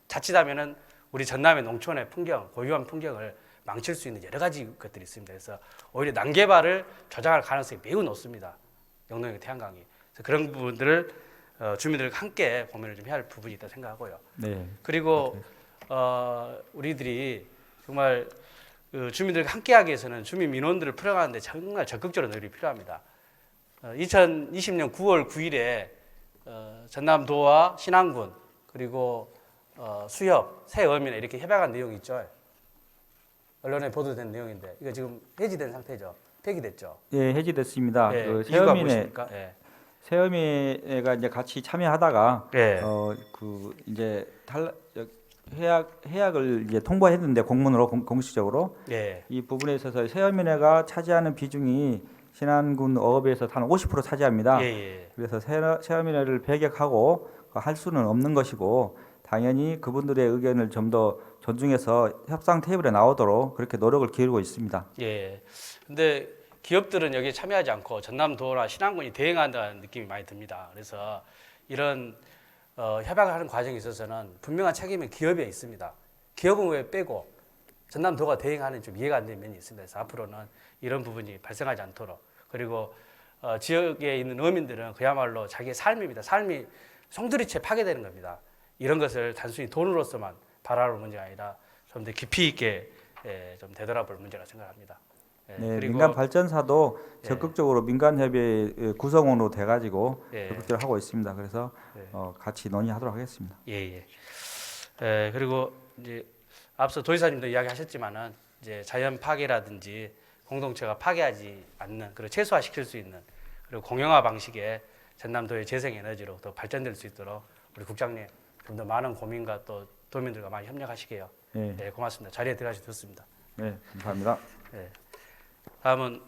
Speaker 1: 자칫하면은 우리 전남의 농촌의 풍경, 고유한 풍경을 망칠 수 있는 여러 가지 것들이 있습니다. 그래서 오히려 난개발을 조장할 가능성이 매우 높습니다. 영농형 태양광이. 그래서 그런 부분들을 주민들과 함께 고민을 좀 해야 할 부분이 있다 생각하고요.
Speaker 3: 네.
Speaker 1: 그리고 우리들이 정말 그 주민들과 함께하기 위해서는 주민 민원들을 풀어가는데 정말 적극적으로 노력이 필요합니다. 2020년 9월 9일에 전남도와 신안군 그리고 수협, 새어민에 이렇게 협약한 내용이 있죠. 언론에 보도된 내용인데 이거 지금 해지된 상태죠. 폐기됐죠.
Speaker 3: 예, 해지됐습니다.
Speaker 1: 예,
Speaker 3: 그
Speaker 1: 이유가
Speaker 3: 새어민에
Speaker 1: 무엇입니까? 예.
Speaker 3: 새어민회가 이제 같이 참여하다가
Speaker 1: 예.
Speaker 3: 그 이제 해약을 이제 통보했는데 공문으로 공식적으로
Speaker 1: 예.
Speaker 3: 이 부분에 있어서 새어민회가 차지하는 비중이 신안군 어업에서 한 50% 차지합니다.
Speaker 1: 예, 예.
Speaker 3: 그래서 새어민회를 배격하고 할 수는 없는 것이고 당연히 그분들의 의견을 좀 더 존중해서 협상 테이블에 나오도록 그렇게 노력을 기울이고 있습니다.
Speaker 1: 예. 근데 기업들은 여기에 참여하지 않고 전남도나 신안군이 대행한다는 느낌이 많이 듭니다. 그래서 이런 협약을 하는 과정에 있어서는 분명한 책임이 기업에 있습니다. 기업은 왜 빼고 전남도가 대행하는 좀 이해가 안 되는 면이 있습니다. 그래서 앞으로는 이런 부분이 발생하지 않도록 그리고 지역에 있는 어민들은 그야말로 자기의 삶입니다. 삶이 송두리째 파괴되는 겁니다. 이런 것을 단순히 돈으로서만 바라볼 문제가 아니라 좀 더 깊이 있게 좀 되돌아볼 문제라 생각합니다. 예,
Speaker 3: 네,
Speaker 1: 그리고
Speaker 3: 민간 발전사도
Speaker 1: 예.
Speaker 3: 적극적으로 민간 협의 구성원으로 돼가지고
Speaker 1: 예.
Speaker 3: 적극적으로 하고 있습니다. 그래서
Speaker 1: 예.
Speaker 3: 같이 논의하도록 하겠습니다.
Speaker 1: 예. 그리고 이제 앞서 도지사님도 이야기하셨지만은 이제 자연 파괴라든지 공동체가 파괴하지 않는 그리고 최소화시킬 수 있는 그리고 공영화 방식의 전남도의 재생에너지로 더 발전될 수 있도록 우리 국장님 좀 더 많은 고민과 또 도민들과 많이 협력하시게요.
Speaker 3: 네,
Speaker 1: 네, 고맙습니다. 자리에 들어가셔서 좋습니다.
Speaker 3: 네, 감사합니다.
Speaker 1: 네. 다음은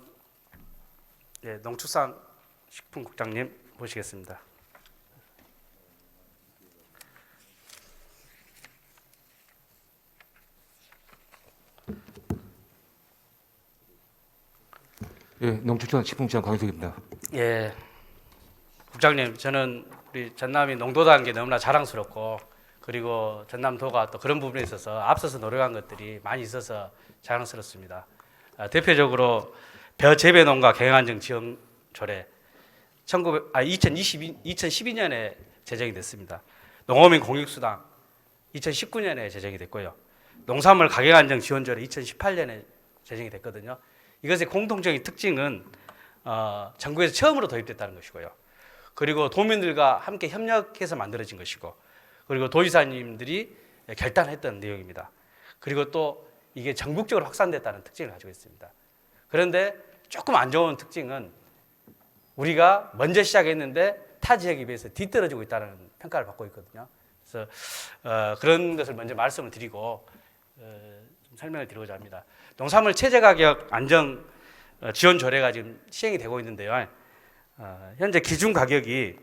Speaker 1: 농축산식품국장님 모시겠습니다.
Speaker 4: 예, 농축산식품시장 강석입니다.
Speaker 1: 예, 국장님, 저는 우리 전남이 농도다는 게 너무나 자랑스럽고 그리고 전남도가 또 그런 부분에 있어서 앞서서 노력한 것들이 많이 있어서 자랑스럽습니다. 대표적으로 벼 재배 농가 경영안정 지원 조례 2012년에 제정이 됐습니다. 농어민 공익수당 2019년에 제정이 됐고요. 농산물 가격안정 지원 조례 2018년에 제정이 됐거든요. 이것의 공통적인 특징은 전국에서 처음으로 도입됐다는 것이고요. 그리고 도민들과 함께 협력해서 만들어진 것이고, 그리고 도지사님들이 결단했던 내용입니다. 그리고 또 이게 전국적으로 확산됐다는 특징을 가지고 있습니다. 그런데 조금 안 좋은 특징은 우리가 먼저 시작했는데 타 지역에 비해서 뒤떨어지고 있다는 평가를 받고 있거든요. 그래서 그런 것을 먼저 말씀을 드리고 좀 설명을 드리고자 합니다. 농산물 최저가격 안정 지원 조례가 지금 시행이 되고 있는데요. 현재 기준 가격이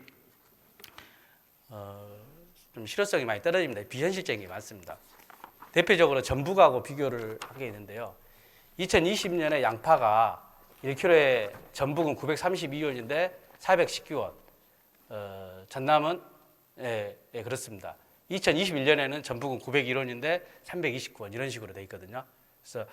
Speaker 1: 좀 실효성이 많이 떨어집니다. 비현실적인 게 많습니다. 대표적으로 전북하고 비교를 하게 있는데요. 2020년에 양파가 1kg에 전북은 932원인데 419원, 전남은 그렇습니다. 2021년에는 전북은 901원인데 329원 이런 식으로 돼 있거든요. 그래서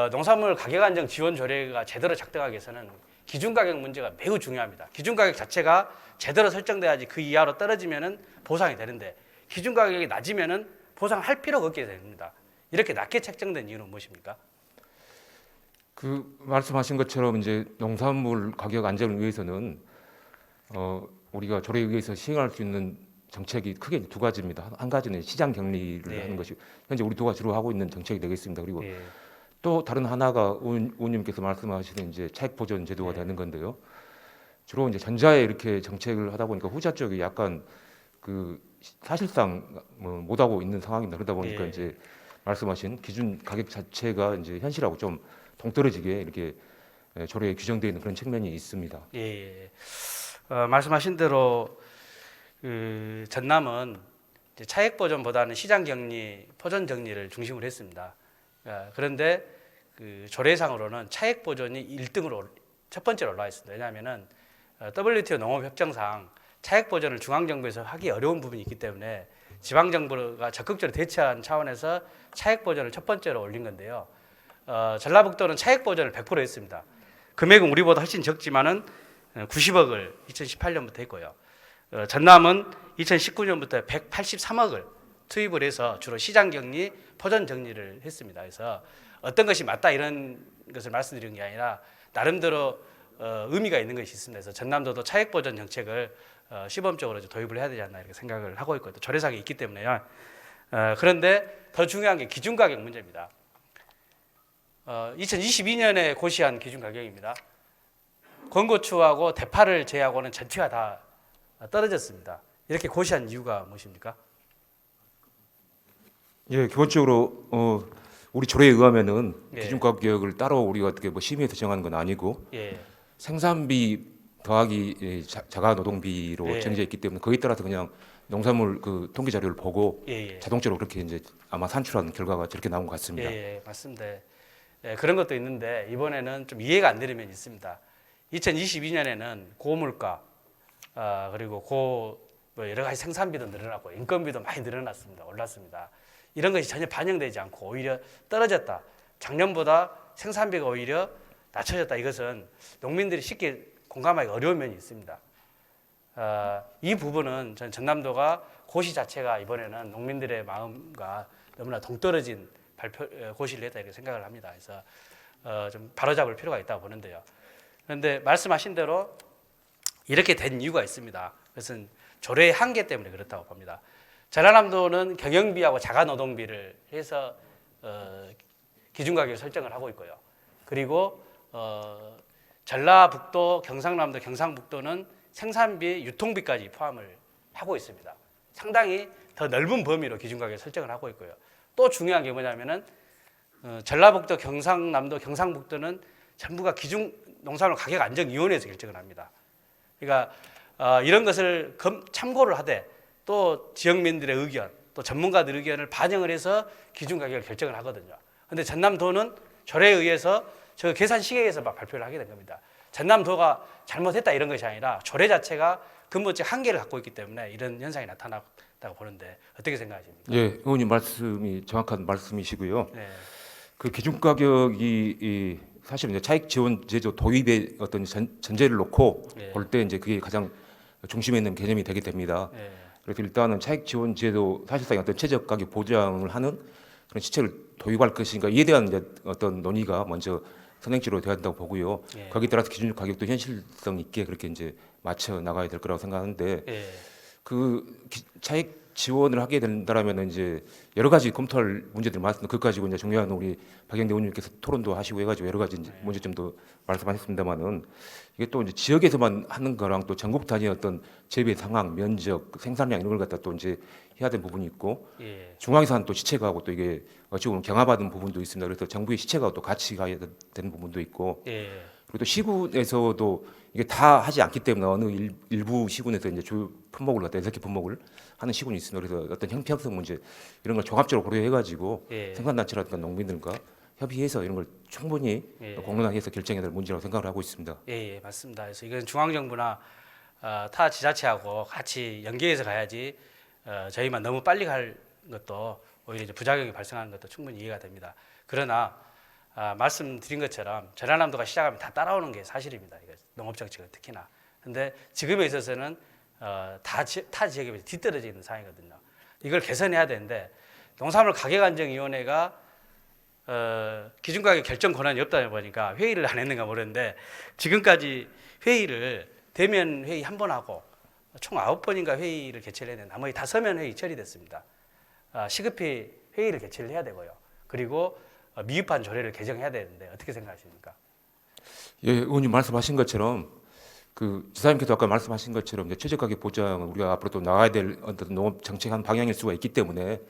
Speaker 1: 농산물 가격 안정 지원 조례가 제대로 작동하기 위해서는 기준 가격 문제가 매우 중요합니다. 기준 가격 자체가 제대로 설정돼야지 그 이하로 떨어지면은 보상이 되는데 기준 가격이 낮으면은 보상할 필요가 없게 됩니다. 이렇게 낮게 책정된 이유는 무엇입니까?
Speaker 4: 그 말씀하신 것처럼 이제 농산물 가격 안정을 위해서는 우리가 조례에 의해서 시행할 수 있는 정책이 크게 두 가지입니다. 한 가지는 시장 격리를
Speaker 1: 네.
Speaker 4: 하는 것이 현재 우리 도가 주로 하고 있는 정책이 되겠습니다. 그리고
Speaker 1: 예.
Speaker 4: 또 다른 하나가 의원님께서 말씀하시는 이제 차익 보전 제도가
Speaker 1: 네.
Speaker 4: 되는 건데요. 주로 이제 전자에 이렇게 정책을 하다 보니까 후자 쪽이 약간 그 사실상 못 하고 있는 상황입니다. 그러다 보니까
Speaker 1: 예.
Speaker 4: 이제 말씀하신 기준 가격 자체가 이제 현실하고 좀 동떨어지게 이렇게 조례에 규정되어 있는 그런 측면이 있습니다.
Speaker 1: 예. 말씀하신 대로 그 전남은 이제 차액 보전보다는 시장 격리, 포전 정리를 중심으로 했습니다. 그런데 그 조례상으로는 차액 보전이 1등으로 첫 번째로 올라와 있습니다. 왜냐하면은 WTO 농업협정상 차액 보전을 중앙 정부에서 하기 어려운 부분이 있기 때문에 지방 정부가 적극적으로 대처한 차원에서 차액 보전을 첫 번째로 올린 건데요. 전라북도는 차액 보전을 100% 했습니다. 금액은 우리보다 훨씬 적지만은 90억을 2018년부터 했고요. 전남은 2019년부터 183억을 투입을 해서 주로 시장 격리, 포전 정리를 했습니다. 그래서 어떤 것이 맞다 이런 것을 말씀드리는 게 아니라 나름대로 의미가 있는 것이 있습니다. 그래서 전남도도 차액 보전 정책을 시범적으로 도입을 해야 되지 않나 이렇게 생각을 하고 있고 또 조례상이 있기 때문에요. 그런데 더 중요한 게 기준 가격 문제입니다. 2022년에 고시한 기준 가격입니다. 건고추하고 대파를 제외하고는 전체가 다 떨어졌습니다. 이렇게 고시한 이유가 무엇입니까?
Speaker 4: 예, 기본적으로 우리 조례에 의하면은
Speaker 1: 예.
Speaker 4: 기준 가격을 따로 우리가 어떻게 뭐 심의해서 정하는 건 아니고
Speaker 1: 예,
Speaker 4: 생산비 더하기 자가 노동비로
Speaker 1: 예.
Speaker 4: 정해져 있기 때문에 거기에 따라서 그냥 농산물 그 통계 자료를 보고
Speaker 1: 예.
Speaker 4: 자동적으로 그렇게 이제 아마 산출한 결과가 저렇게 나온 것 같습니다.
Speaker 1: 예, 맞습니다. 그런 것도 있는데 이번에는 좀 이해가 안 되는 면이 있습니다. 2022년에는 고물가 그리고 뭐 여러 가지 생산비도 늘어났고 인건비도 많이 늘어났습니다. 올랐습니다. 이런 것이 전혀 반영되지 않고 오히려 떨어졌다. 작년보다 생산비가 오히려 낮춰졌다. 이것은 농민들이 쉽게 공감하기 어려운 면이 있습니다. 이 부분은 전 전남도가 고시 자체가 이번에는 농민들의 마음과 너무나 동떨어진 고시를 했다 이렇게 생각을 합니다. 그래서 좀 바로잡을 필요가 있다고 보는데요. 그런데 말씀하신 대로 이렇게 된 이유가 있습니다. 그것은 조례의 한계 때문에 그렇다고 봅니다. 전라남도는 경영비하고 자가노동비를 해서 기준가격을 설정을 하고 있고요. 그리고 전라북도, 경상남도, 경상북도는 생산비, 유통비까지 포함을 하고 있습니다. 상당히 더 넓은 범위로 기준가격을 설정을 하고 있고요. 또 중요한 게 뭐냐면은 전라북도, 경상남도, 경상북도는 전부가 기준 농산물 가격 안정위원회에서 결정을 합니다. 그러니까 이런 것을 참고를 하되 또 지역민들의 의견, 또 전문가들의 의견을 반영을 해서 기준 가격을 결정을 하거든요. 그런데 전남도는 조례에 의해서 저 계산 시계에서 막 발표를 하게 된 겁니다. 전남도가 잘못했다 이런 것이 아니라 조례 자체가 근본적 한계를 갖고 있기 때문에 이런 현상이 나타났다고 보는데 어떻게 생각하십니까?
Speaker 4: 예, 의원님 말씀이 정확한 말씀이시고요.
Speaker 1: 네.
Speaker 4: 그 기준 가격이 사실 이제 차익 지원 제도 도입의 어떤 전제를 놓고
Speaker 1: 네.
Speaker 4: 볼 때 이제 그게 가장 중심에 있는 개념이 되게 됩니다.
Speaker 1: 네.
Speaker 4: 그래서 일단은 차익 지원 제도 사실상 어떤 최저 가격 보장을 하는 그런 시책을 도입할 것인가 이에 대한 이제 어떤 논의가 먼저 선행지로 되어야 한다고 보고요.
Speaker 1: 예.
Speaker 4: 거기에 따라서 기준 가격도 현실성 있게 그렇게 이제 맞춰 나가야 될 거라고 생각하는데
Speaker 1: 예.
Speaker 4: 그 차익 지원을 하게 된다라면 이제 여러 가지 검토할 문제들이 많습니다. 그 가지고 이제 중요한 우리 박영대 의원님께서 토론도 하시고 해가지고 여러 가지 이제 문제점도 말씀하셨습니다만은 이게 또 이제 지역에서만 하는 거랑 또 전국 단위 어떤 재배 상황, 면적, 생산량 이런 걸 갖다 또 이제 해야 되는 부분이 있고
Speaker 1: 예.
Speaker 4: 중앙에서 하는 또 시책하고 또 이게 어찌 보면 경합하는 부분도 있습니다. 그래서 정부의 시책하고 또 같이 가야 되는 부분도 있고
Speaker 1: 예.
Speaker 4: 그리고 또 시군에서도 이게 다 하지 않기 때문에 어느 일부 시군에서 이제 주 품목을 갖다 애석기 품목을 하는 시군이 있습니다. 그래서 어떤 형평성 문제 이런 걸 종합적으로 고려해가지고
Speaker 1: 예.
Speaker 4: 생산단체라든가 농민들과 협의해서 이런 걸 충분히
Speaker 1: 예.
Speaker 4: 공론화해서 결정해야 될 문제라고 생각을 하고 있습니다.
Speaker 1: 예, 맞습니다. 그래서 이건 중앙정부나 타 지자체하고 같이 연계해서 가야지 저희만 너무 빨리 갈 것도 오히려 이제 부작용이 발생하는 것도 충분히 이해가 됩니다. 그러나 말씀드린 것처럼 전환남도가 시작하면 다 따라오는 게 사실입니다. 이거 농업정책은 특히나. 근데 지금에 있어서는 타 지역에 비해서 뒤떨어져 있는 상황이거든요. 이걸 개선해야 되는데 농산물 가격안정위원회가 기준가격 결정 권한이 없다 보니까 회의를 안 했는가 모르는데 지금까지 회의를 대면 회의 한 번 하고 총 9번인가 회의를 개최를 했는데 나머지 5면 회의 처리됐습니다. 시급히 회의를 개최를 해야 되고요. 그리고 미흡한 조례를 개정해야 되는데 어떻게 생각하십니까?
Speaker 4: 예, 의원님 말씀하신 것처럼 그 지사님께서 아까 말씀하신 것처럼 이제 최저가격 보장은 우리가 앞으로 또 나가야 될 어떤 농업 정책 한 방향일 수가 있기 때문에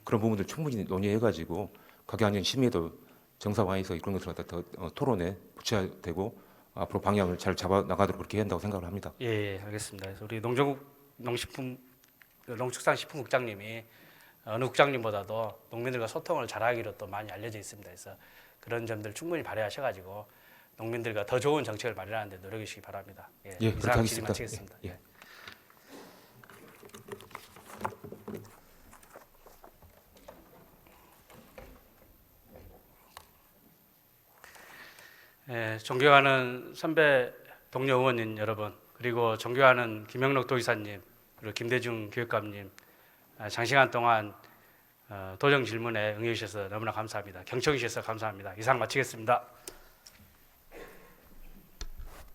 Speaker 4: 그런 부분들 충분히 논의해가지고 가격 안정 심의에도 정상화해서 이런 것을 갖다 더 토론에 붙여야 되고 앞으로 방향을 잘 잡아 나가도록 그렇게 해야 한다고 생각을 합니다.
Speaker 1: 예, 알겠습니다. 그래서 우리 농축산식품국장님이 어느 국장님보다도 농민들과 소통을 잘하기로 또 많이 알려져 있습니다. 그래서 그런 점들 충분히 발휘하셔가지고 농민들과 더 좋은 정책을 마련하는 데 노력해 주시기 바랍니다. 예,
Speaker 4: 예, 그렇게
Speaker 1: 이상 질의
Speaker 4: 하겠습니다.
Speaker 1: 마치겠습니다.
Speaker 4: 예.
Speaker 1: 존경하는 선배 동료 의원님 여러분, 그리고 존경하는 김영록 도지사님, 그리고 김대중 교육감님, 장시간 동안 도정 질문에 응해 주셔서 너무나 감사합니다. 경청해 주셔서 감사합니다. 이상 마치겠습니다.